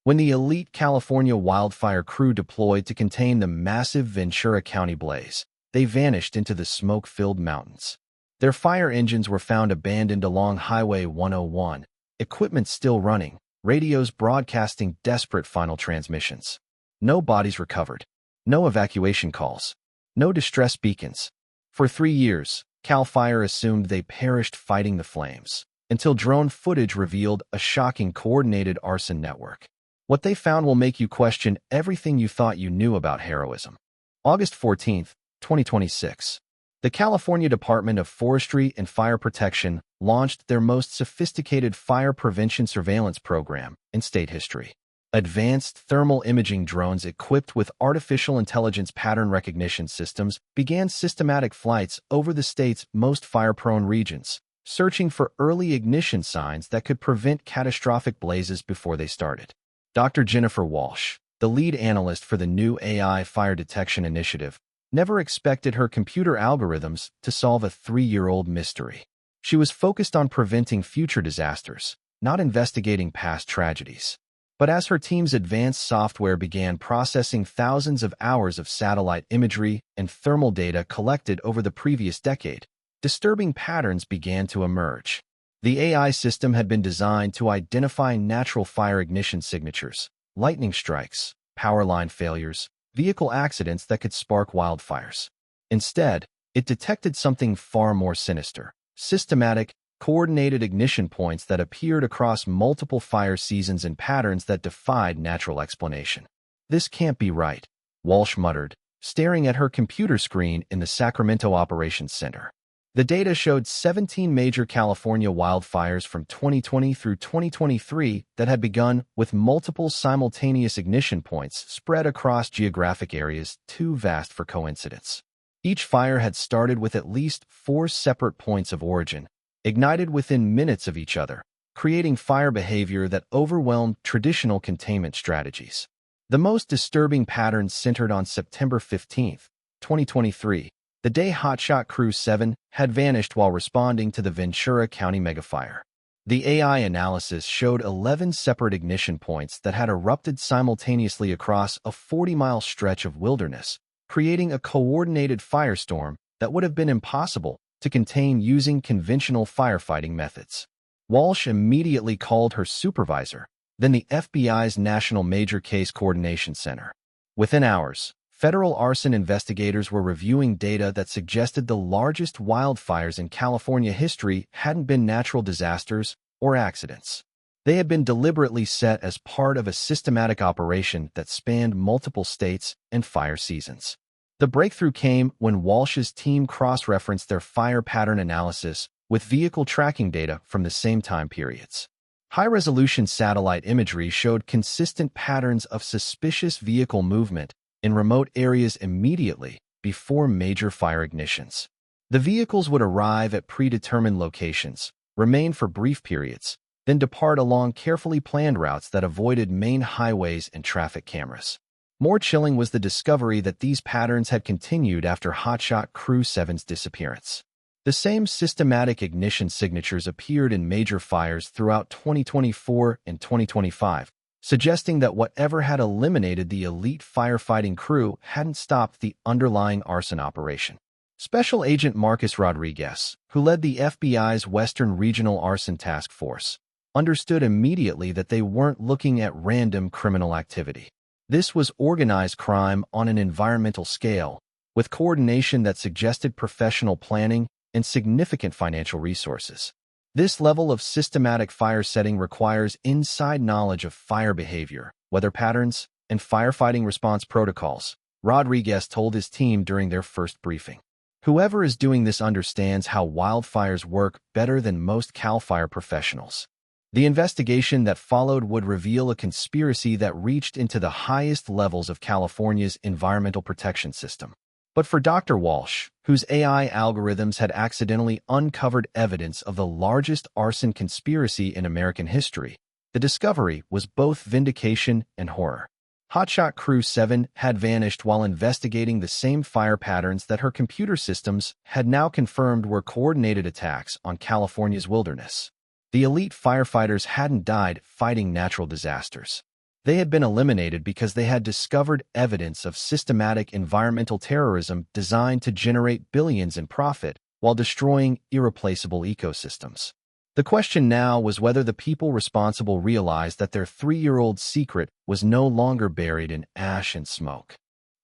When the elite California wildfire crew deployed to contain the massive Ventura County blaze, they vanished into the smoke-filled mountains. Their fire engines were found abandoned along Highway 101, equipment still running, radios broadcasting desperate final transmissions. No bodies recovered. No evacuation calls. No distress beacons. For 3 years, CAL FIRE assumed they perished fighting the flames, until drone footage revealed a shocking coordinated arson network. What they found will make you question everything you thought you knew about heroism. August 14, 2026. The California Department of Forestry and Fire Protection launched their most sophisticated fire prevention surveillance program in state history. Advanced thermal imaging drones equipped with artificial intelligence pattern recognition systems began systematic flights over the state's most fire-prone regions, searching for early ignition signs that could prevent catastrophic blazes before they started. Dr. Jennifer Walsh, the lead analyst for the new AI fire detection initiative, never expected her computer algorithms to solve a 3-year-old mystery. She was focused on preventing future disasters, not investigating past tragedies. But as her team's advanced software began processing thousands of hours of satellite imagery and thermal data collected over the previous decade, disturbing patterns began to emerge. The AI system had been designed to identify natural fire ignition signatures, lightning strikes, power line failures, vehicle accidents that could spark wildfires. Instead, it detected something far more sinister: systematic, coordinated ignition points that appeared across multiple fire seasons in patterns that defied natural explanation. "This can't be right," Walsh muttered, staring at her computer screen in the Sacramento Operations Center. The data showed 17 major California wildfires from 2020 through 2023 that had begun with multiple simultaneous ignition points spread across geographic areas too vast for coincidence. Each fire had started with at least 4 separate points of origin, ignited within minutes of each other, creating fire behavior that overwhelmed traditional containment strategies. The most disturbing patterns centered on September 15, 2023, the day Hotshot Crew 7 had vanished while responding to the Ventura County megafire. The AI analysis showed 11 separate ignition points that had erupted simultaneously across a 40-mile stretch of wilderness, creating a coordinated firestorm that would have been impossible to contain using conventional firefighting methods. Walsh immediately called her supervisor, then the FBI's National Major Case Coordination Center. Within hours, federal arson investigators were reviewing data that suggested the largest wildfires in California history hadn't been natural disasters or accidents. They had been deliberately set as part of a systematic operation that spanned multiple states and fire seasons. The breakthrough came when Walsh's team cross-referenced their fire pattern analysis with vehicle tracking data from the same time periods. High-resolution satellite imagery showed consistent patterns of suspicious vehicle movement in remote areas immediately before major fire ignitions. The vehicles would arrive at predetermined locations, remain for brief periods, then depart along carefully planned routes that avoided main highways and traffic cameras. More chilling was the discovery that these patterns had continued after Hotshot Crew 7's disappearance. The same systematic ignition signatures appeared in major fires throughout 2024 and 2025, suggesting that whatever had eliminated the elite firefighting crew hadn't stopped the underlying arson operation. Special Agent Marcus Rodriguez, who led the FBI's Western Regional Arson Task Force, understood immediately that they weren't looking at random criminal activity. This was organized crime on an environmental scale, with coordination that suggested professional planning and significant financial resources. This level of systematic fire setting requires inside knowledge of fire behavior, weather patterns, and firefighting response protocols, Rodriguez told his team during their first briefing. "Whoever is doing this understands how wildfires work better than most CAL FIRE professionals." The investigation that followed would reveal a conspiracy that reached into the highest levels of California's environmental protection system. But for Dr. Walsh, whose AI algorithms had accidentally uncovered evidence of the largest arson conspiracy in American history, the discovery was both vindication and horror. Hotshot Crew 7 had vanished while investigating the same fire patterns that her computer systems had now confirmed were coordinated attacks on California's wilderness. The elite firefighters hadn't died fighting natural disasters. They had been eliminated because they had discovered evidence of systematic environmental terrorism designed to generate billions in profit while destroying irreplaceable ecosystems. The question now was whether the people responsible realized that their 3-year-old secret was no longer buried in ash and smoke.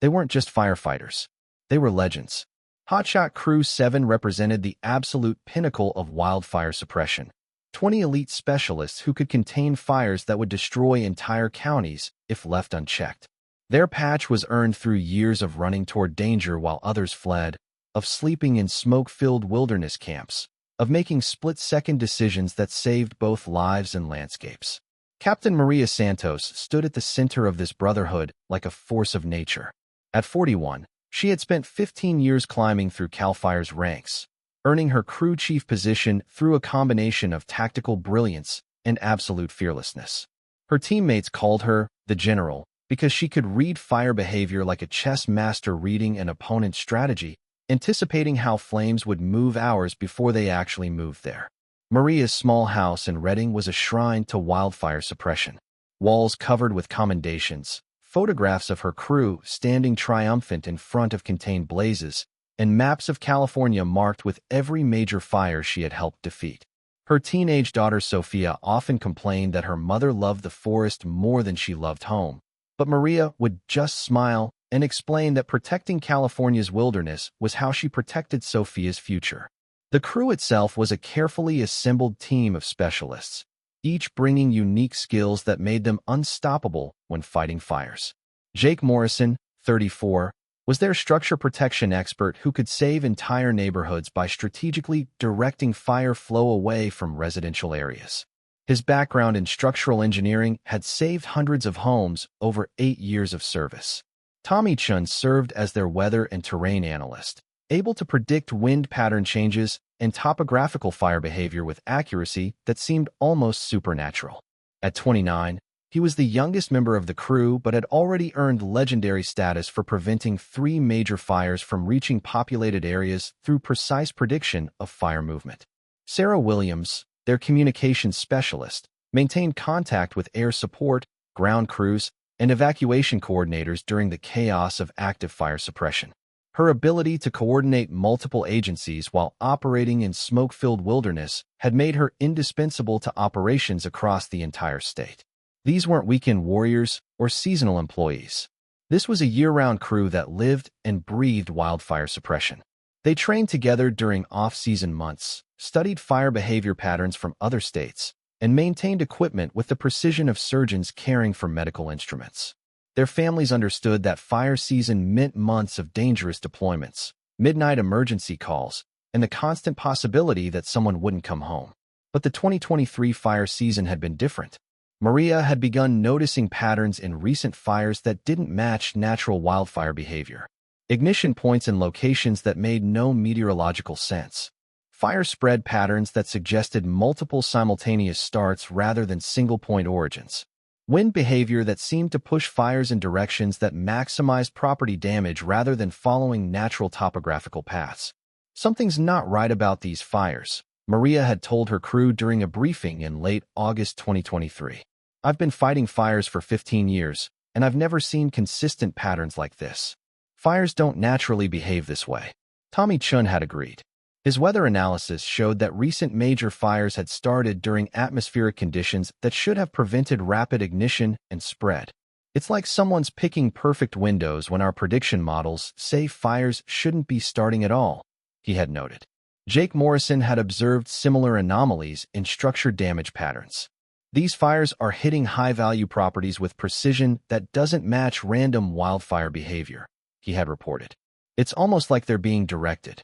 They weren't just firefighters. They were legends. Hotshot Crew 7 represented the absolute pinnacle of wildfire suppression. 20 elite specialists who could contain fires that would destroy entire counties if left unchecked. Their patch was earned through years of running toward danger while others fled, of sleeping in smoke-filled wilderness camps, of making split-second decisions that saved both lives and landscapes. Captain Maria Santos stood at the center of this brotherhood like a force of nature. At 41, she had spent 15 years climbing through CAL FIRE's ranks, earning her crew chief position through a combination of tactical brilliance and absolute fearlessness. Her teammates called her the General because she could read fire behavior like a chess master reading an opponent's strategy, anticipating how flames would move hours before they actually moved there. Maria's small house in Reading was a shrine to wildfire suppression. Walls covered with commendations, photographs of her crew standing triumphant in front of contained blazes, and maps of California marked with every major fire she had helped defeat. Her teenage daughter Sophia often complained that her mother loved the forest more than she loved home, but Maria would just smile and explain that protecting California's wilderness was how she protected Sophia's future. The crew itself was a carefully assembled team of specialists, each bringing unique skills that made them unstoppable when fighting fires. Jake Morrison, 34, was their structure protection expert who could save entire neighborhoods by strategically directing fire flow away from residential areas. His background in structural engineering had saved hundreds of homes over 8 years of service. Tommy Chun served as their weather and terrain analyst, able to predict wind pattern changes and topographical fire behavior with accuracy that seemed almost supernatural. At 29, he was the youngest member of the crew but had already earned legendary status for preventing 3 major fires from reaching populated areas through precise prediction of fire movement. Sarah Williams, their communications specialist, maintained contact with air support, ground crews, and evacuation coordinators during the chaos of active fire suppression. Her ability to coordinate multiple agencies while operating in smoke-filled wilderness had made her indispensable to operations across the entire state. These weren't weekend warriors or seasonal employees. This was a year-round crew that lived and breathed wildfire suppression. They trained together during off-season months, studied fire behavior patterns from other states, and maintained equipment with the precision of surgeons caring for medical instruments. Their families understood that fire season meant months of dangerous deployments, midnight emergency calls, and the constant possibility that someone wouldn't come home. But the 2023 fire season had been different. Maria had begun noticing patterns in recent fires that didn't match natural wildfire behavior. Ignition points in locations that made no meteorological sense. Fire spread patterns that suggested multiple simultaneous starts rather than single-point origins. Wind behavior that seemed to push fires in directions that maximized property damage rather than following natural topographical paths. Something's not right about these fires, Maria had told her crew during a briefing in late August 2023. I've been fighting fires for 15 years, and I've never seen consistent patterns like this. Fires don't naturally behave this way. Tommy Chun had agreed. His weather analysis showed that recent major fires had started during atmospheric conditions that should have prevented rapid ignition and spread. It's like someone's picking perfect windows when our prediction models say fires shouldn't be starting at all, he had noted. Jake Morrison had observed similar anomalies in structure damage patterns. These fires are hitting high-value properties with precision that doesn't match random wildfire behavior, he had reported. It's almost like they're being directed.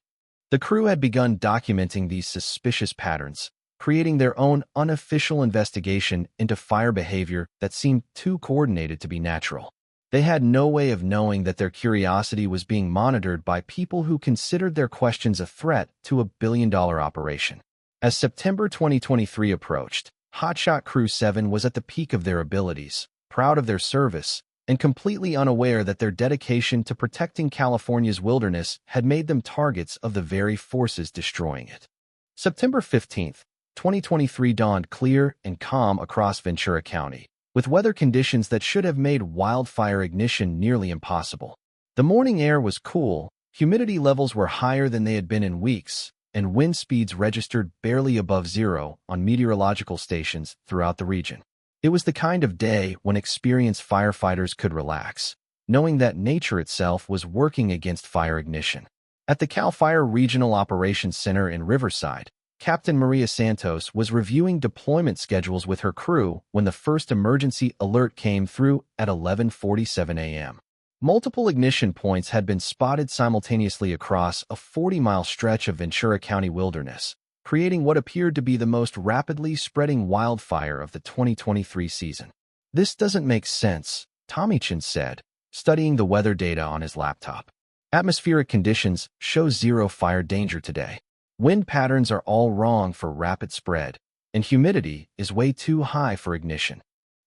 The crew had begun documenting these suspicious patterns, creating their own unofficial investigation into fire behavior that seemed too coordinated to be natural. They had no way of knowing that their curiosity was being monitored by people who considered their questions a threat to a billion-dollar operation. As September 2023 approached, Hotshot Crew 7 was at the peak of their abilities, proud of their service, and completely unaware that their dedication to protecting California's wilderness had made them targets of the very forces destroying it. September 15, 2023 dawned clear and calm across Ventura County, with weather conditions that should have made wildfire ignition nearly impossible. The morning air was cool, humidity levels were higher than they had been in weeks, and wind speeds registered barely above zero on meteorological stations throughout the region. It was the kind of day when experienced firefighters could relax, knowing that nature itself was working against fire ignition. At the CAL FIRE Regional Operations Center in Riverside, Captain Maria Santos was reviewing deployment schedules with her crew when the first emergency alert came through at 11:47 a.m. Multiple ignition points had been spotted simultaneously across a 40-mile stretch of Ventura County wilderness, creating what appeared to be the most rapidly spreading wildfire of the 2023 season. "This doesn't make sense," Tommychin said, studying the weather data on his laptop. "Atmospheric conditions show zero fire danger today. Wind patterns are all wrong for rapid spread, and humidity is way too high for ignition."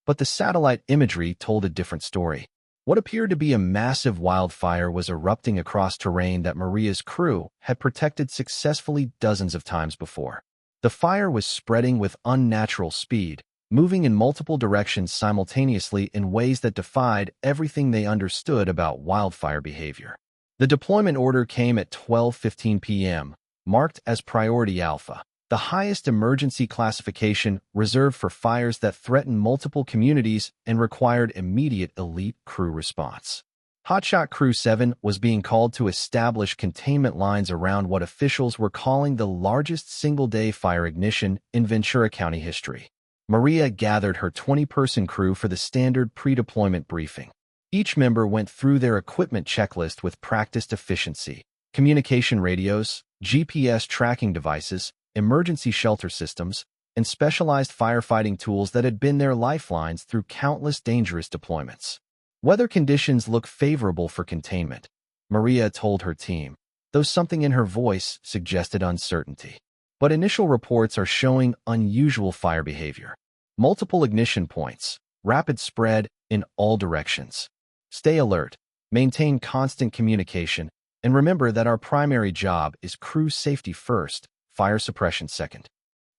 But the satellite imagery told a different story. What appeared to be a massive wildfire was erupting across terrain that Maria's crew had protected successfully dozens of times before. The fire was spreading with unnatural speed, moving in multiple directions simultaneously in ways that defied everything they understood about wildfire behavior. The deployment order came at 12:15 p.m., marked as Priority Alpha, the highest emergency classification reserved for fires that threaten multiple communities and required immediate elite crew response. Hotshot Crew 7 was being called to establish containment lines around what officials were calling the largest single-day fire ignition in Ventura County history. Maria gathered her 20-person crew for the standard pre-deployment briefing. Each member went through their equipment checklist with practiced efficiency: communication radios, GPS tracking devices, emergency shelter systems, and specialized firefighting tools that had been their lifelines through countless dangerous deployments. "Weather conditions look favorable for containment," Maria told her team, though something in her voice suggested uncertainty. "But initial reports are showing unusual fire behavior. Multiple ignition points, rapid spread in all directions. Stay alert, maintain constant communication, and remember that our primary job is crew safety first, fire suppression second."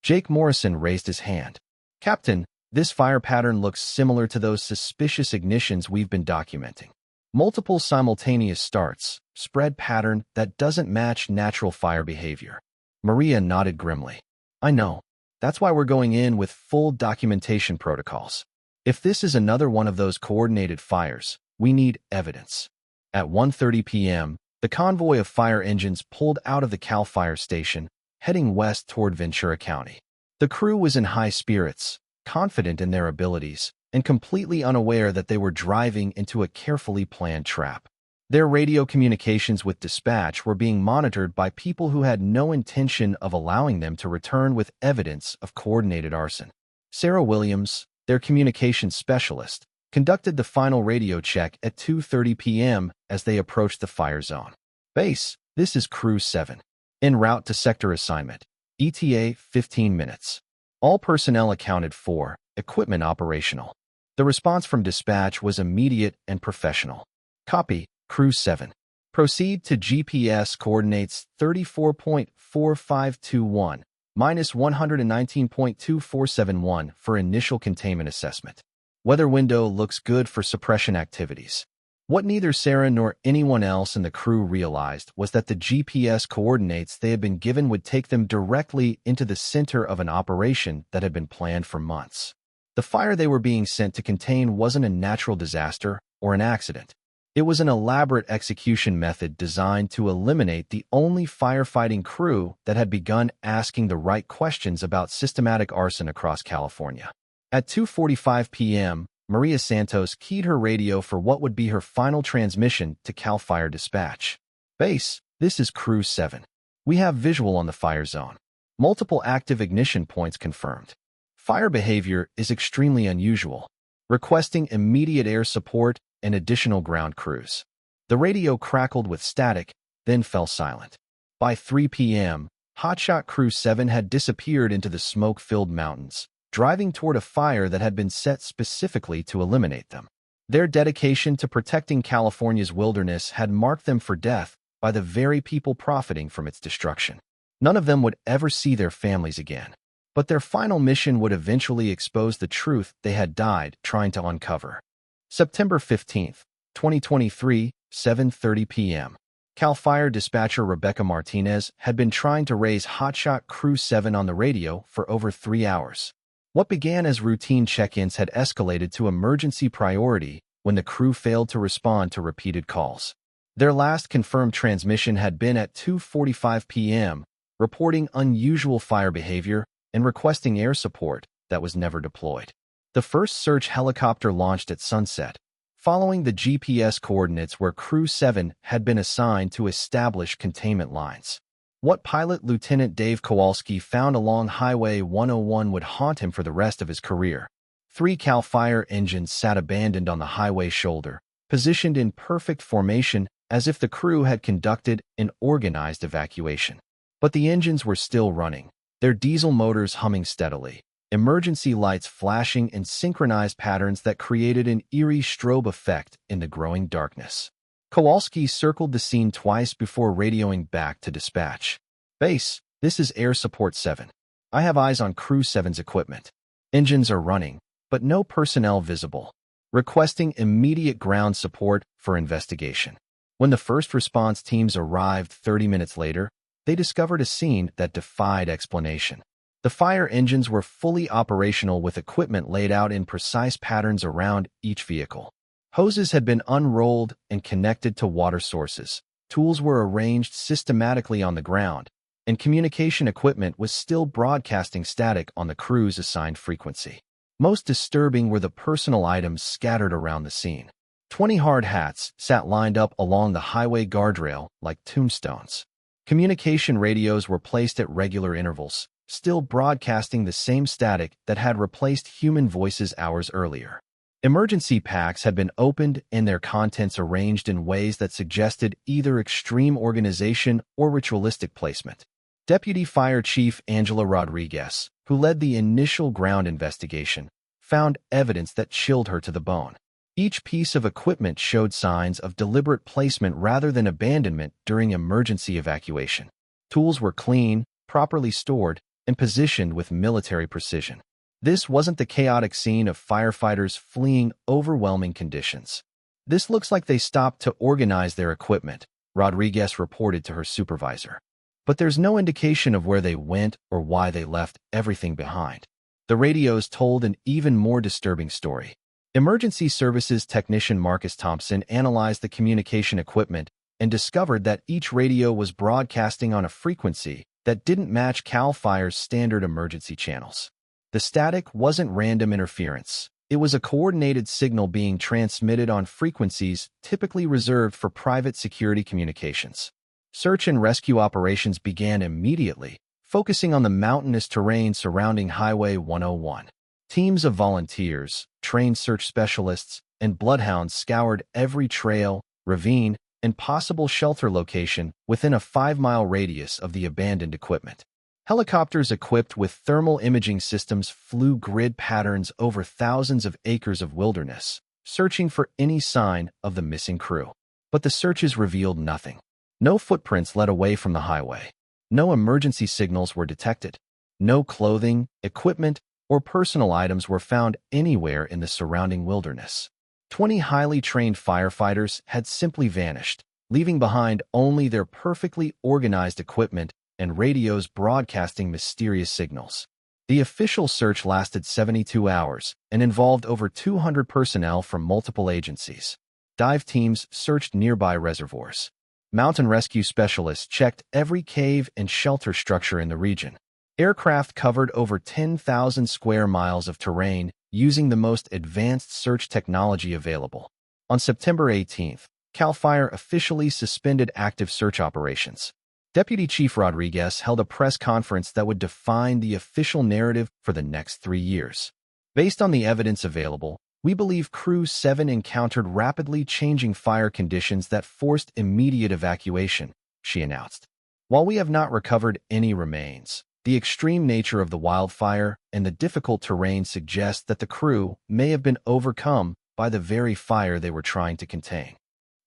Jake Morrison raised his hand. "Captain, this fire pattern looks similar to those suspicious ignitions we've been documenting. Multiple simultaneous starts, spread pattern that doesn't match natural fire behavior." Maria nodded grimly. "I know. That's why we're going in with full documentation protocols. If this is another one of those coordinated fires, we need evidence." At 1:30 p.m., the convoy of fire engines pulled out of the CAL FIRE station, heading west toward Ventura County. The crew was in high spirits, confident in their abilities, and completely unaware that they were driving into a carefully planned trap. Their radio communications with dispatch were being monitored by people who had no intention of allowing them to return with evidence of coordinated arson. Sarah Williams, their communications specialist, conducted the final radio check at 2:30 p.m. as they approached the fire zone. "Base, this is Crew 7. En route to sector assignment. ETA 15 minutes. All personnel accounted for, equipment operational." The response from dispatch was immediate and professional. "Copy, Crew 7. Proceed to GPS coordinates 34.4521, minus 119.2471 for initial containment assessment. Weather window looks good for suppression activities." What neither Sarah nor anyone else in the crew realized was that the GPS coordinates they had been given would take them directly into the center of an operation that had been planned for months. The fire they were being sent to contain wasn't a natural disaster or an accident. It was an elaborate execution method designed to eliminate the only firefighting crew that had begun asking the right questions about systematic arson across California. At 2:45 p.m., Maria Santos keyed her radio for what would be her final transmission to CAL FIRE dispatch. "Base, this is Crew 7. We have visual on the fire zone. Multiple active ignition points confirmed. Fire behavior is extremely unusual. Requesting immediate air support and additional ground crews." The radio crackled with static, then fell silent. By 3 p.m., Hotshot Crew 7 had disappeared into the smoke-filled mountains, driving toward a fire that had been set specifically to eliminate them. Their dedication to protecting California's wilderness had marked them for death by the very people profiting from its destruction. None of them would ever see their families again. but their final mission would eventually expose the truth they had died trying to uncover. September 15th, 2023, 7:30 p.m. CAL FIRE dispatcher Rebecca Martinez had been trying to raise Hotshot Crew 7 on the radio for over 3 hours. What began as routine check-ins had escalated to emergency priority when the crew failed to respond to repeated calls. Their last confirmed transmission had been at 2:45 p.m., reporting unusual fire behavior and requesting air support that was never deployed. The first search helicopter launched at sunset, following the GPS coordinates where Crew 7 had been assigned to establish containment lines. What Pilot Lieutenant Dave Kowalski found along Highway 101 would haunt him for the rest of his career. 3 CAL FIRE engines sat abandoned on the highway shoulder, positioned in perfect formation as if the crew had conducted an organized evacuation. But the engines were still running, their diesel motors humming steadily, emergency lights flashing in synchronized patterns that created an eerie strobe effect in the growing darkness. Kowalski circled the scene twice before radioing back to dispatch. "Base, this is Air Support 7. I have eyes on Crew 7's equipment. Engines are running, but no personnel visible. Requesting immediate ground support for investigation." When the first response teams arrived 30 minutes later, they discovered a scene that defied explanation. The fire engines were fully operational with equipment laid out in precise patterns around each vehicle. Hoses had been unrolled and connected to water sources. Tools were arranged systematically on the ground, and communication equipment was still broadcasting static on the crew's assigned frequency. Most disturbing were the personal items scattered around the scene. 20 hard hats sat lined up along the highway guardrail like tombstones. Communication radios were placed at regular intervals, still broadcasting the same static that had replaced human voices hours earlier. Emergency packs had been opened and their contents arranged in ways that suggested either extreme organization or ritualistic placement. Deputy Fire Chief Angela Rodriguez, who led the initial ground investigation, found evidence that chilled her to the bone. Each piece of equipment showed signs of deliberate placement rather than abandonment during emergency evacuation. Tools were clean, properly stored, and positioned with military precision. This wasn't the chaotic scene of firefighters fleeing overwhelming conditions. "This looks like they stopped to organize their equipment," Rodriguez reported to her supervisor. "But there's no indication of where they went or why they left everything behind." The radios told an even more disturbing story. Emergency Services technician Marcus Thompson analyzed the communication equipment and discovered that each radio was broadcasting on a frequency that didn't match CAL FIRE's standard emergency channels. The static wasn't random interference. It was a coordinated signal being transmitted on frequencies typically reserved for private security communications. Search and rescue operations began immediately, focusing on the mountainous terrain surrounding Highway 101. Teams of volunteers, trained search specialists, and bloodhounds scoured every trail, ravine, and possible shelter location within a 5-mile radius of the abandoned equipment. Helicopters equipped with thermal imaging systems flew grid patterns over thousands of acres of wilderness, searching for any sign of the missing crew. But the searches revealed nothing. No footprints led away from the highway. No emergency signals were detected. No clothing, equipment, or personal items were found anywhere in the surrounding wilderness. 20 highly trained firefighters had simply vanished, leaving behind only their perfectly organized equipment and radios broadcasting mysterious signals. The official search lasted 72 hours and involved over 200 personnel from multiple agencies. Dive teams searched nearby reservoirs. Mountain rescue specialists checked every cave and shelter structure in the region. Aircraft covered over 10,000 square miles of terrain using the most advanced search technology available. On September 18th, CAL FIRE officially suspended active search operations. Deputy Chief Rodriguez held a press conference that would define the official narrative for the next 3 years. "Based on the evidence available, we believe Crew 7 encountered rapidly changing fire conditions that forced immediate evacuation," she announced. "While we have not recovered any remains, the extreme nature of the wildfire and the difficult terrain suggest that the crew may have been overcome by the very fire they were trying to contain."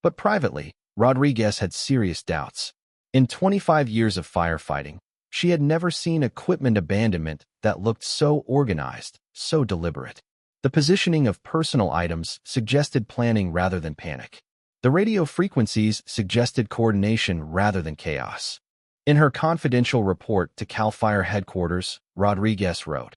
But privately, Rodriguez had serious doubts. In 25 years of firefighting, She had never seen equipment abandonment that looked so organized, so deliberate. The positioning of personal items suggested planning rather than panic. The radio frequencies suggested coordination rather than chaos. In her confidential report to CAL FIRE headquarters, Rodriguez wrote,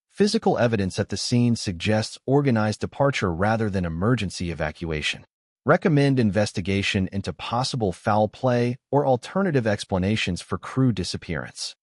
"Physical evidence at the scene suggests organized departure rather than emergency evacuation. Recommend investigation into possible foul play or alternative explanations for crew disappearance."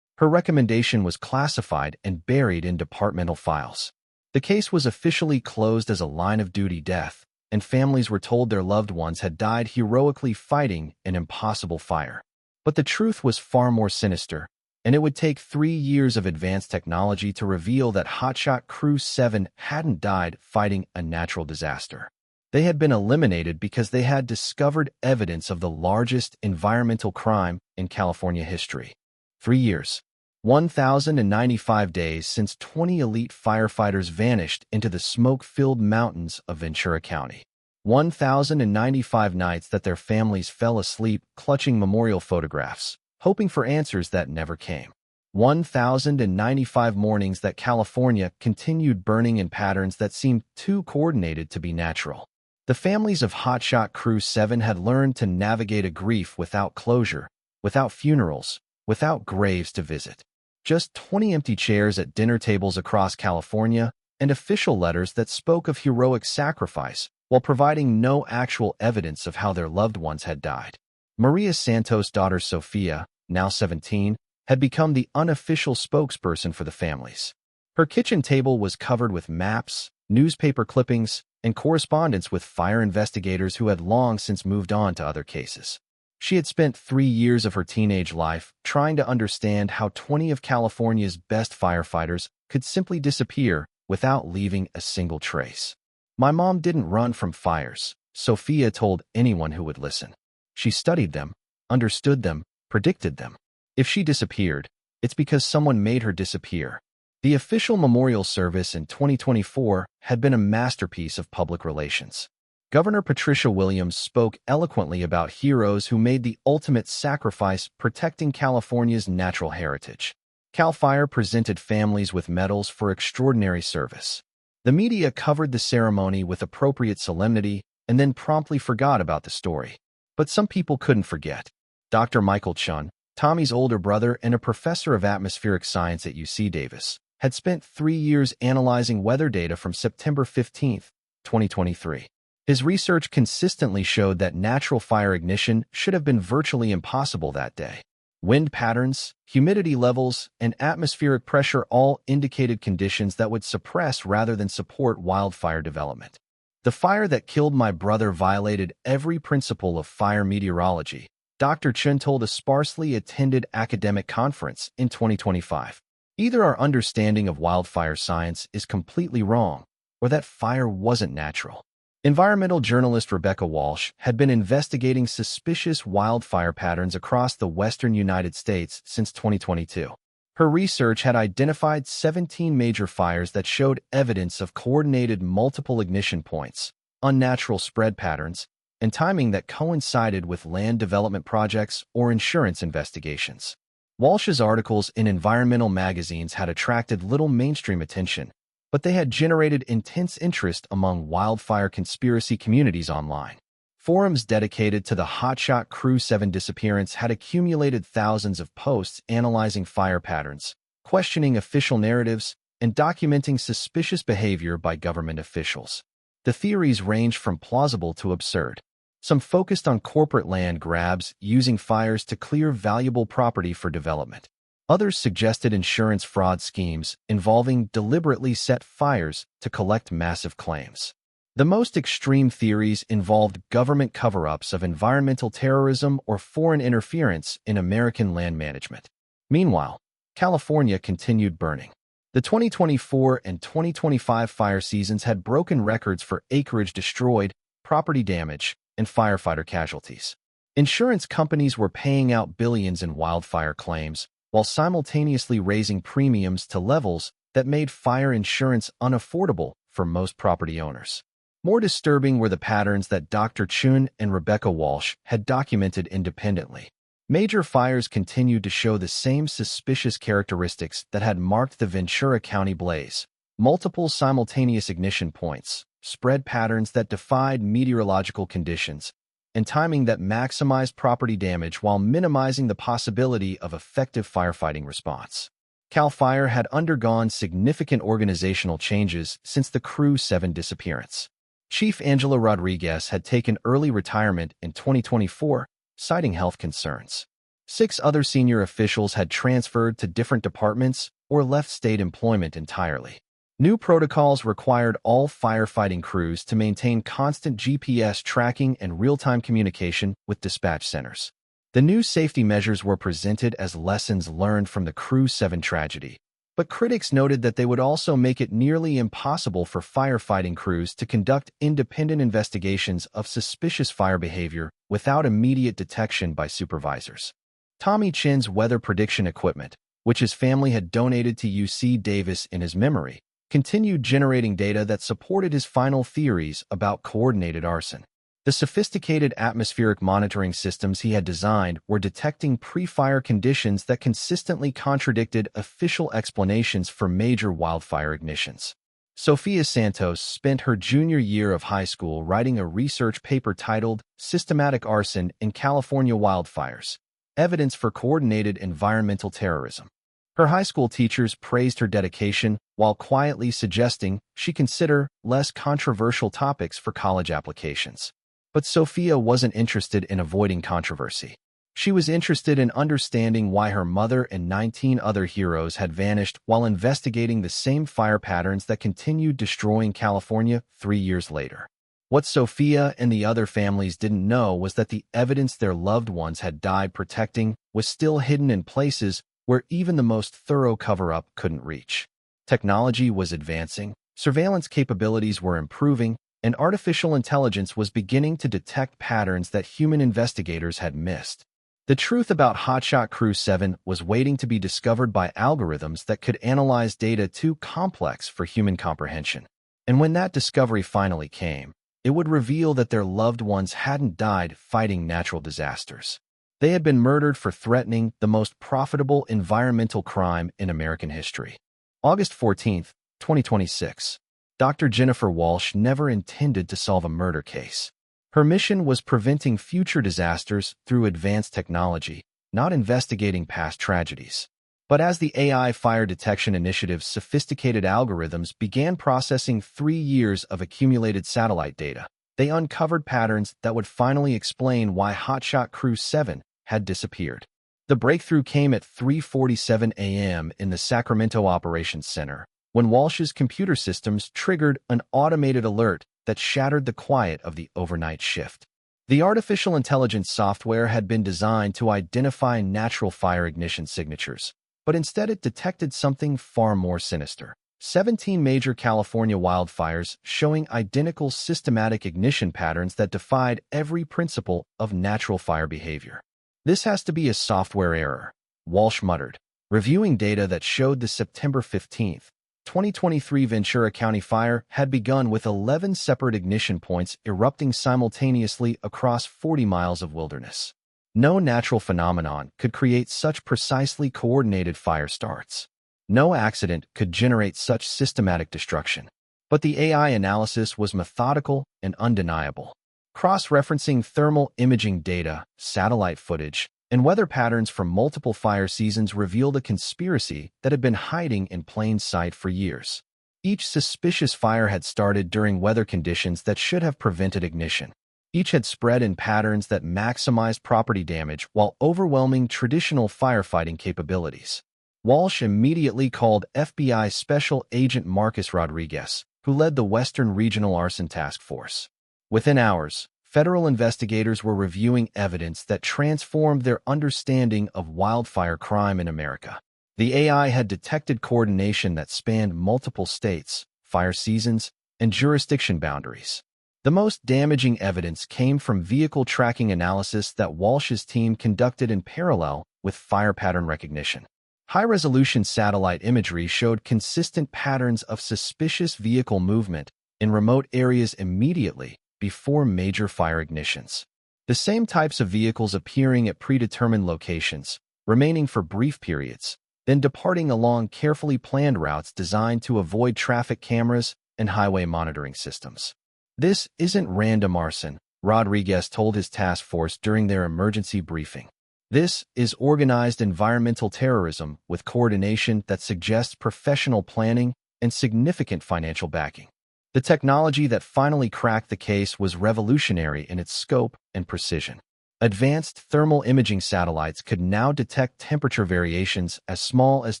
Her recommendation was classified and buried in departmental files. The case was officially closed as a line-of-duty death, and families were told their loved ones had died heroically fighting an impossible fire. But the truth was far more sinister, and it would take 3 years of advanced technology to reveal that Hotshot Crew 7 hadn't died fighting a natural disaster. They had been eliminated because they had discovered evidence of the largest environmental crime in California history. 3 years. 1,095 days since 20 elite firefighters vanished into the smoke-filled mountains of Ventura County. 1,095 nights that their families fell asleep clutching memorial photographs, hoping for answers that never came. 1,095 mornings that California continued burning in patterns that seemed too coordinated to be natural. The families of Hotshot Crew 7 had learned to navigate a grief without closure, without funerals, without graves to visit. Just 20 empty chairs at dinner tables across California and official letters that spoke of heroic sacrifice while providing no actual evidence of how their loved ones had died. Maria Santos' daughter Sophia, now 17, had become the unofficial spokesperson for the families. Her kitchen table was covered with maps, newspaper clippings, and correspondence with fire investigators who had long since moved on to other cases. She had spent 3 years of her teenage life trying to understand how 20 of California's best firefighters could simply disappear without leaving a single trace. "My mom didn't run from fires," Sophia told anyone who would listen. "She studied them, understood them, predicted them. If she disappeared, it's because someone made her disappear." The official memorial service in 2024 had been a masterpiece of public relations. Governor Patricia Williams spoke eloquently about heroes who made the ultimate sacrifice protecting California's natural heritage. CAL FIRE presented families with medals for extraordinary service. The media covered the ceremony with appropriate solemnity and then promptly forgot about the story. But some people couldn't forget. Dr. Michael Chun, Tommy's older brother and a professor of atmospheric science at UC Davis, had spent 3 years analyzing weather data from September 15, 2023. His research consistently showed that natural fire ignition should have been virtually impossible that day. Wind patterns, humidity levels, and atmospheric pressure all indicated conditions that would suppress rather than support wildfire development. "The fire that killed my brother violated every principle of fire meteorology," Dr. Chun told a sparsely attended academic conference in 2025. "Either our understanding of wildfire science is completely wrong, or that fire wasn't natural." Environmental journalist Rebecca Walsh had been investigating suspicious wildfire patterns across the western United States since 2022. Her research had identified 17 major fires that showed evidence of coordinated multiple ignition points, unnatural spread patterns, and timing that coincided with land development projects or insurance investigations. Walsh's articles in environmental magazines had attracted little mainstream attention, but they had generated intense interest among wildfire conspiracy communities online. Forums dedicated to the Hotshot Crew 7 disappearance had accumulated thousands of posts analyzing fire patterns, questioning official narratives, and documenting suspicious behavior by government officials. The theories ranged from plausible to absurd. Some focused on corporate land grabs using fires to clear valuable property for development. Others suggested insurance fraud schemes involving deliberately set fires to collect massive claims. The most extreme theories involved government cover-ups of environmental terrorism or foreign interference in American land management. Meanwhile, California continued burning. The 2024 and 2025 fire seasons had broken records for acreage destroyed, property damage, and firefighter casualties. Insurance companies were paying out billions in wildfire claims, while simultaneously raising premiums to levels that made fire insurance unaffordable for most property owners. More disturbing were the patterns that Dr. Chun and Rebecca Walsh had documented independently. Major fires continued to show the same suspicious characteristics that had marked the Ventura County blaze. Multiple simultaneous ignition points, spread patterns that defied meteorological conditions, and timing that maximized property damage while minimizing the possibility of effective firefighting response. CAL FIRE had undergone significant organizational changes since the Crew 7 disappearance. Chief Angela Rodriguez had taken early retirement in 2024, citing health concerns. 6 other senior officials had transferred to different departments or left state employment entirely. New protocols required all firefighting crews to maintain constant GPS tracking and real-time communication with dispatch centers. The new safety measures were presented as lessons learned from the Crew 7 tragedy, but critics noted that they would also make it nearly impossible for firefighting crews to conduct independent investigations of suspicious fire behavior without immediate detection by supervisors. Tommy Chin's weather prediction equipment, which his family had donated to UC Davis in his memory, continued generating data that supported his final theories about coordinated arson. The sophisticated atmospheric monitoring systems he had designed were detecting pre-fire conditions that consistently contradicted official explanations for major wildfire ignitions. Sofia Santos spent her junior year of high school writing a research paper titled Systematic Arson in California Wildfires: Evidence for Coordinated Environmental Terrorism. Her high school teachers praised her dedication while quietly suggesting she consider less controversial topics for college applications. But Sophia wasn't interested in avoiding controversy. She was interested in understanding why her mother and 19 other heroes had vanished while investigating the same fire patterns that continued destroying California 3 years later. What Sophia and the other families didn't know was that the evidence their loved ones had died protecting was still hidden in places where even the most thorough cover-up couldn't reach. Technology was advancing, surveillance capabilities were improving, and artificial intelligence was beginning to detect patterns that human investigators had missed. The truth about Hotshot Crew 7 was waiting to be discovered by algorithms that could analyze data too complex for human comprehension. And when that discovery finally came, it would reveal that their loved ones hadn't died fighting natural disasters. They had been murdered for threatening the most profitable environmental crime in American history. August 14, 2026. Dr. Jennifer Walsh never intended to solve a murder case. Her mission was preventing future disasters through advanced technology, not investigating past tragedies. But as the AI Fire Detection Initiative's sophisticated algorithms began processing 3 years of accumulated satellite data, they uncovered patterns that would finally explain why Hotshot Crew 7 had disappeared. The breakthrough came at 3:47 a.m. in the Sacramento Operations Center, when Walsh's computer systems triggered an automated alert that shattered the quiet of the overnight shift. The artificial intelligence software had been designed to identify natural fire ignition signatures, but instead it detected something far more sinister. 17 major California wildfires showing identical systematic ignition patterns that defied every principle of natural fire behavior. "This has to be a software error," Walsh muttered, reviewing data that showed the September 15, 2023 Ventura County fire had begun with 11 separate ignition points erupting simultaneously across 40 miles of wilderness. No natural phenomenon could create such precisely coordinated fire starts. No accident could generate such systematic destruction. But the AI analysis was methodical and undeniable. Cross-referencing thermal imaging data, satellite footage, and weather patterns from multiple fire seasons revealed a conspiracy that had been hiding in plain sight for years. Each suspicious fire had started during weather conditions that should have prevented ignition. Each had spread in patterns that maximized property damage while overwhelming traditional firefighting capabilities. Walsh immediately called FBI Special Agent Marcus Rodriguez, who led the Western Regional Arson Task Force. Within hours, federal investigators were reviewing evidence that transformed their understanding of wildfire crime in America. The AI had detected coordination that spanned multiple states, fire seasons, and jurisdiction boundaries. The most damaging evidence came from vehicle tracking analysis that Walsh's team conducted in parallel with fire pattern recognition. High-resolution satellite imagery showed consistent patterns of suspicious vehicle movement in remote areas immediately before major fire ignitions. The same types of vehicles appearing at predetermined locations, remaining for brief periods, then departing along carefully planned routes designed to avoid traffic cameras and highway monitoring systems. This isn't random arson, Rodriguez told his task force during their emergency briefing. This is organized environmental terrorism with coordination that suggests professional planning and significant financial backing. The technology that finally cracked the case was revolutionary in its scope and precision. Advanced thermal imaging satellites could now detect temperature variations as small as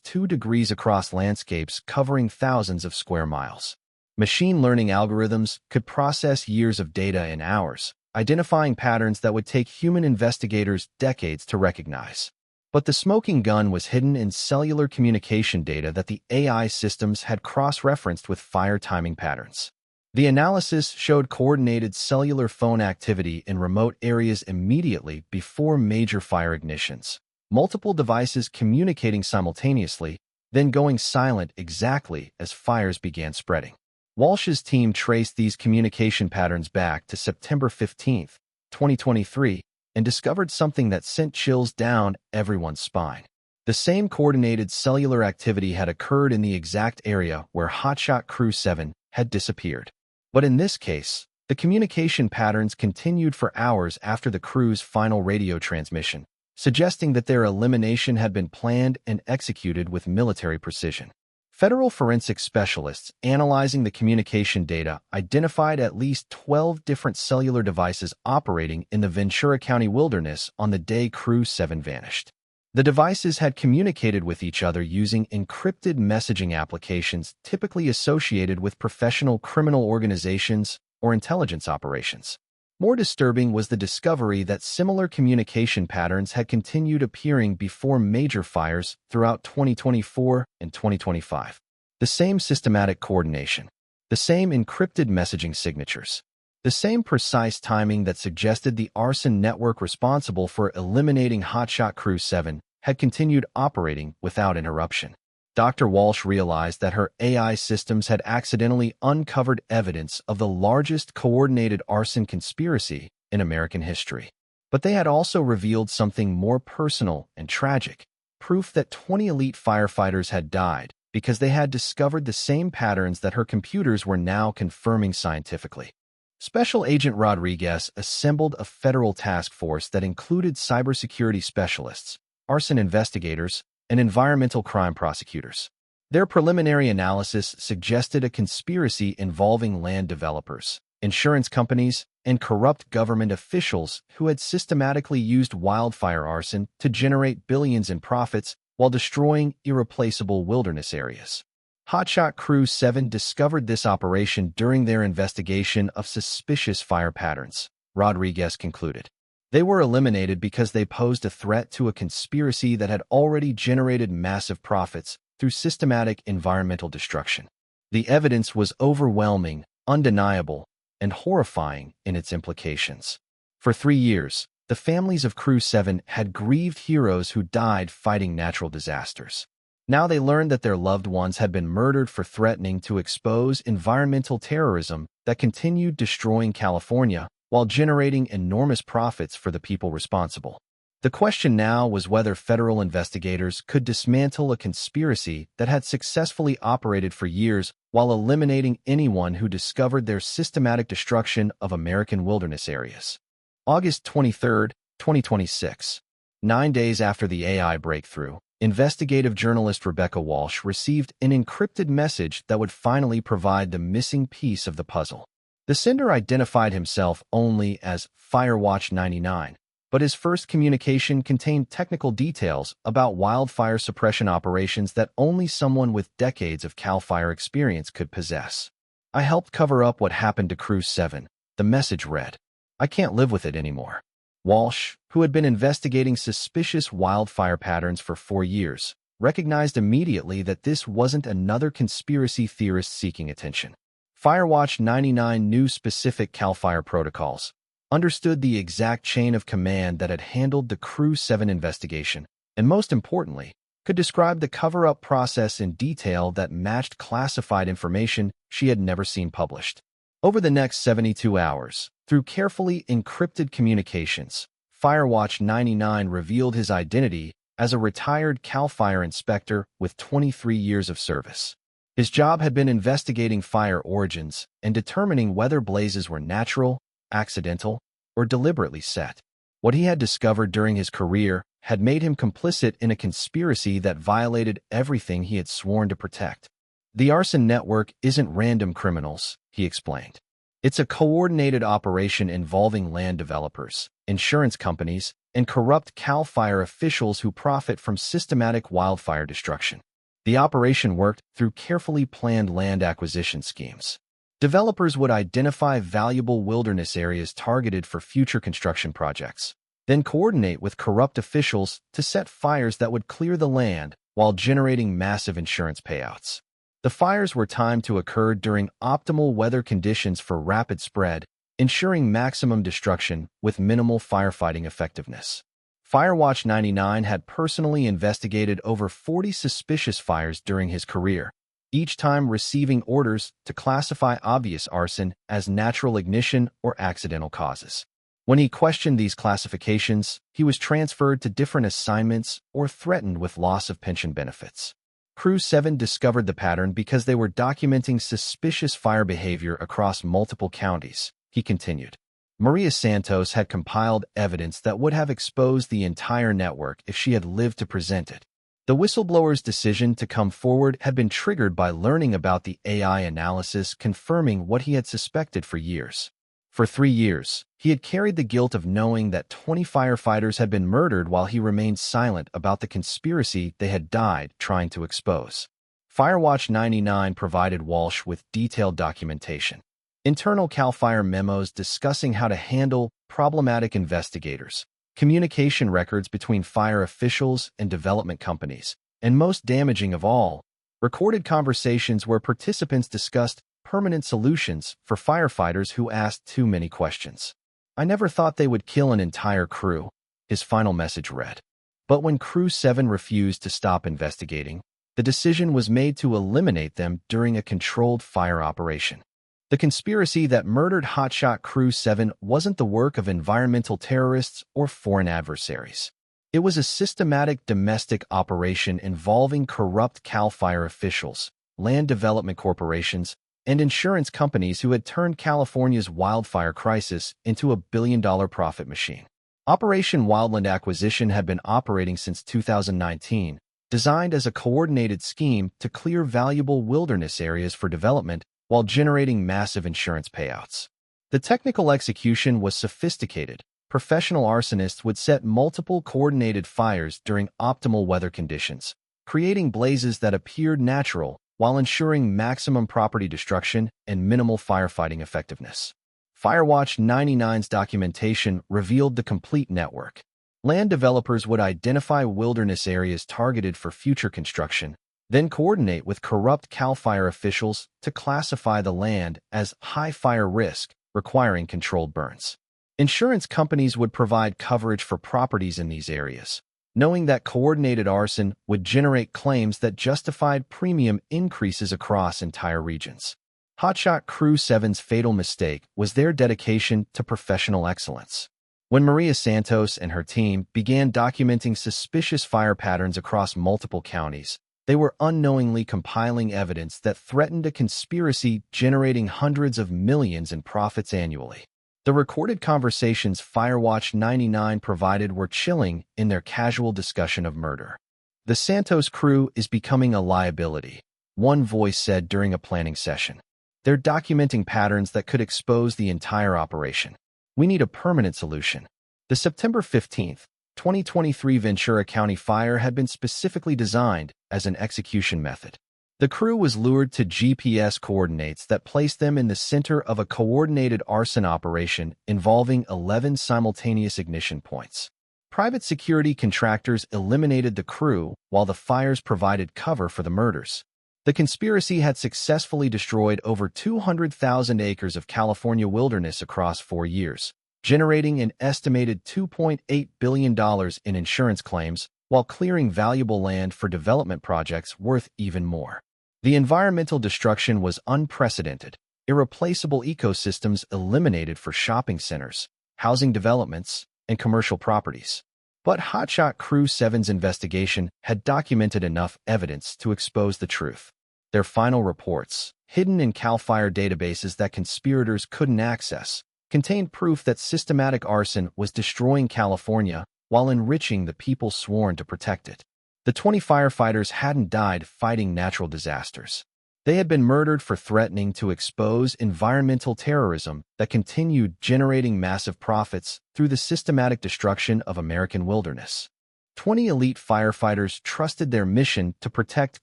2 degrees across landscapes covering thousands of square miles. Machine learning algorithms could process years of data in hours, identifying patterns that would take human investigators decades to recognize. But the smoking gun was hidden in cellular communication data that the AI systems had cross-referenced with fire timing patterns. The analysis showed coordinated cellular phone activity in remote areas immediately before major fire ignitions, multiple devices communicating simultaneously, then going silent exactly as fires began spreading. Walsh's team traced these communication patterns back to September 15, 2023, and discovered something that sent chills down everyone's spine. The same coordinated cellular activity had occurred in the exact area where Hotshot Crew 7 had disappeared. But in this case, the communication patterns continued for hours after the crew's final radio transmission, suggesting that their elimination had been planned and executed with military precision. Federal forensic specialists analyzing the communication data identified at least 12 different cellular devices operating in the Ventura County wilderness on the day Crew 7 vanished. The devices had communicated with each other using encrypted messaging applications typically associated with professional criminal organizations or intelligence operations. More disturbing was the discovery that similar communication patterns had continued appearing before major fires throughout 2024 and 2025. The same systematic coordination, the same encrypted messaging signatures, the same precise timing that suggested the arson network responsible for eliminating Hotshot Crew 7 had continued operating without interruption. Dr. Walsh realized that her AI systems had accidentally uncovered evidence of the largest coordinated arson conspiracy in American history. But they had also revealed something more personal and tragic, proof that 20 elite firefighters had died because they had discovered the same patterns that her computers were now confirming scientifically. Special Agent Rodriguez assembled a federal task force that included cybersecurity specialists, arson investigators, and environmental crime prosecutors. Their preliminary analysis suggested a conspiracy involving land developers, insurance companies, and corrupt government officials who had systematically used wildfire arson to generate billions in profits while destroying irreplaceable wilderness areas. Hotshot Crew 7 discovered this operation during their investigation of suspicious fire patterns, Rodriguez concluded. They were eliminated because they posed a threat to a conspiracy that had already generated massive profits through systematic environmental destruction. The evidence was overwhelming, undeniable, and horrifying in its implications. For 3 years, the families of Crew 7 had grieved heroes who died fighting natural disasters. Now they learned that their loved ones had been murdered for threatening to expose environmental terrorism that continued destroying California while generating enormous profits for the people responsible. The question now was whether federal investigators could dismantle a conspiracy that had successfully operated for years while eliminating anyone who discovered their systematic destruction of American wilderness areas. August 23, 2026. 9 days after the AI breakthrough, investigative journalist Rebecca Walsh received an encrypted message that would finally provide the missing piece of the puzzle. The sender identified himself only as Firewatch 99, but his first communication contained technical details about wildfire suppression operations that only someone with decades of CAL FIRE experience could possess. "I helped cover up what happened to Crew 7, the message read. "I can't live with it anymore." Walsh, who had been investigating suspicious wildfire patterns for 4 years, recognized immediately that this wasn't another conspiracy theorist seeking attention. Firewatch 99 knew specific CAL FIRE protocols, understood the exact chain of command that had handled the Crew 7 investigation, and most importantly, could describe the cover-up process in detail that matched classified information she had never seen published. Over the next 72 hours, through carefully encrypted communications, Firewatch 99 revealed his identity as a retired CAL FIRE inspector with 23 years of service. His job had been investigating fire origins and determining whether blazes were natural, accidental, or deliberately set. What he had discovered during his career had made him complicit in a conspiracy that violated everything he had sworn to protect. The Arson network isn't random criminals, he explained. It's a coordinated operation involving land developers, insurance companies, and corrupt CAL FIRE officials who profit from systematic wildfire destruction. The operation worked through carefully planned land acquisition schemes. Developers would identify valuable wilderness areas targeted for future construction projects, then coordinate with corrupt officials to set fires that would clear the land while generating massive insurance payouts. The fires were timed to occur during optimal weather conditions for rapid spread, ensuring maximum destruction with minimal firefighting effectiveness. Firewatch 99 had personally investigated over 40 suspicious fires during his career, each time receiving orders to classify obvious arson as natural ignition or accidental causes. When he questioned these classifications, he was transferred to different assignments or threatened with loss of pension benefits. Crew 7 discovered the pattern because they were documenting suspicious fire behavior across multiple counties, he continued. Maria Santos had compiled evidence that would have exposed the entire network if she had lived to present it. The whistleblower's decision to come forward had been triggered by learning about the AI analysis confirming what he had suspected for years. For 3 years, he had carried the guilt of knowing that 20 firefighters had been murdered while he remained silent about the conspiracy they had died trying to expose. Firewatch 99 provided Walsh with detailed documentation. Internal CAL FIRE memos discussing how to handle problematic investigators, communication records between fire officials and development companies, and most damaging of all, recorded conversations where participants discussed permanent solutions for firefighters who asked too many questions. I never thought they would kill an entire crew, his final message read. But when Crew 7 refused to stop investigating, the decision was made to eliminate them during a controlled fire operation. The conspiracy that murdered hotshot Crew 7 wasn't the work of environmental terrorists or foreign adversaries. It was a systematic domestic operation involving corrupt CAL FIRE officials, land development corporations, and insurance companies who had turned California's wildfire crisis into a billion-dollar profit machine. Operation Wildland Acquisition had been operating since 2019, designed as a coordinated scheme to clear valuable wilderness areas for development while generating massive insurance payouts. The technical execution was sophisticated. Professional arsonists would set multiple coordinated fires during optimal weather conditions, creating blazes that appeared natural while ensuring maximum property destruction and minimal firefighting effectiveness. Firewatch 99's documentation revealed the complete network. Land developers would identify wilderness areas targeted for future construction, then coordinate with corrupt CAL FIRE officials to classify the land as high fire risk, requiring controlled burns. Insurance companies would provide coverage for properties in these areas, knowing that coordinated arson would generate claims that justified premium increases across entire regions. Hotshot Crew 7's fatal mistake was their dedication to professional excellence. When Maria Santos and her team began documenting suspicious fire patterns across multiple counties, they were unknowingly compiling evidence that threatened a conspiracy generating hundreds of millions in profits annually. The recorded conversations Firewatch 99 provided were chilling in their casual discussion of murder. The Santos crew is becoming a liability, one voice said during a planning session. They're documenting patterns that could expose the entire operation. We need a permanent solution. The September 15, 2023 Ventura County fire had been specifically designed as an execution method. The crew was lured to GPS coordinates that placed them in the center of a coordinated arson operation involving 11 simultaneous ignition points. Private security contractors eliminated the crew while the fires provided cover for the murders. The conspiracy had successfully destroyed over 200,000 acres of California wilderness across 4 years, generating an estimated $2.8 billion in insurance claims while clearing valuable land for development projects worth even more. The environmental destruction was unprecedented, irreplaceable ecosystems eliminated for shopping centers, housing developments, and commercial properties. But Hotshot Crew 7's investigation had documented enough evidence to expose the truth. Their final reports, hidden in CAL FIRE databases that conspirators couldn't access, contained proof that systematic arson was destroying California while enriching the people sworn to protect it. The 20 firefighters hadn't died fighting natural disasters. They had been murdered for threatening to expose environmental terrorism that continued generating massive profits through the systematic destruction of American wilderness. 20 elite firefighters trusted their mission to protect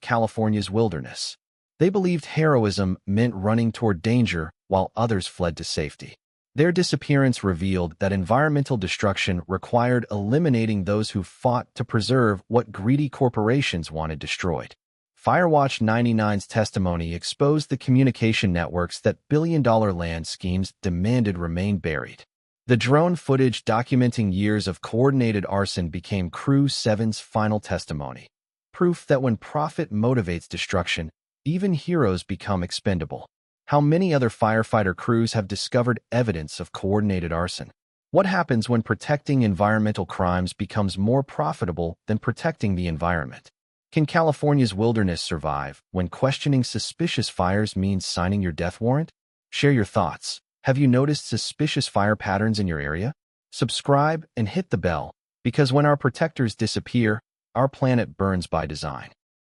California's wilderness. They believed heroism meant running toward danger while others fled to safety. Their disappearance revealed that environmental destruction required eliminating those who fought to preserve what greedy corporations wanted destroyed. Firewatch 99's testimony exposed the communication networks that billion-dollar land schemes demanded remain buried. The drone footage documenting years of coordinated arson became Crew 7's final testimony, proof that when profit motivates destruction, even heroes become expendable. How many other firefighter crews have discovered evidence of coordinated arson? What happens when protecting environmental crimes becomes more profitable than protecting the environment? Can California's wilderness survive when questioning suspicious fires means signing your death warrant? Share your thoughts. Have you noticed suspicious fire patterns in your area? Subscribe and hit the bell, because when our protectors disappear, our planet burns by design.